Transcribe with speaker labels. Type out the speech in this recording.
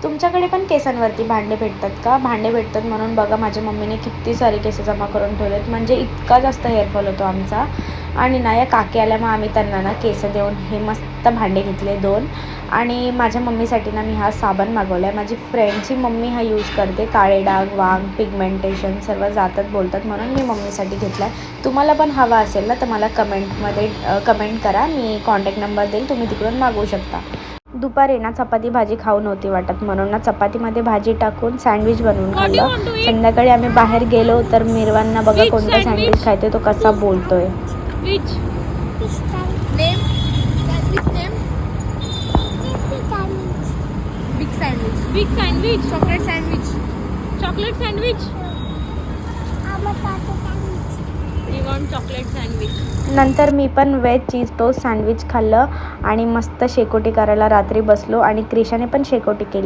Speaker 1: तुमच्याकडे पण केसांवरती भांडे भेटतात का? भांडे भेटतात म्हणून बघा माझ्या मम्मीने किती सारे केस जमा करून ठेवलेत, म्हणजे इतका जास्त हेअरफॉल होतो आमचा. आणि ना या काकी आल्या, मग आम्ही त्यांना ना केस देऊन हे मस्त भांडे घेतले 2. आणि माझ्या मम्मीसाठी ना मी हा साबण मागवला आहे. माझी फ्रेंडची मम्मी हा यूज करते. काळे डाग, वांग, पिगमेंटेशन सर्व जातात बोलतात, म्हणून मी मम्मीसाठी घेतला आहे. तुम्हाला पण हवा असेल ना तर मला कमेंटमध्ये कमेंट करा, मी कॉन्टॅक्ट नंबर देईल, तुम्ही तिकडून मागवू शकता. दुपारी ना चपाती भाजी खाऊ नव्हती वाटत, म्हणून ना चपातीमध्ये भाजी टाकून सँडविच बनवून खाल्लं. संध्याकाळी आम्ही बाहेर गेलो तर मिरवांना बघा कोणता सँडविच खायतोय, तो कसा बोलतोय.
Speaker 2: Big sandwich, chocolate sandwich. We want chocolate sandwich.
Speaker 1: नंतर मी पण वेज चीज टोस्ट सँडविच खाल्लं आणि मस्त शेकोटी करायला रात्री बसलो आणि क्रिशाने पण शेकोटी केली.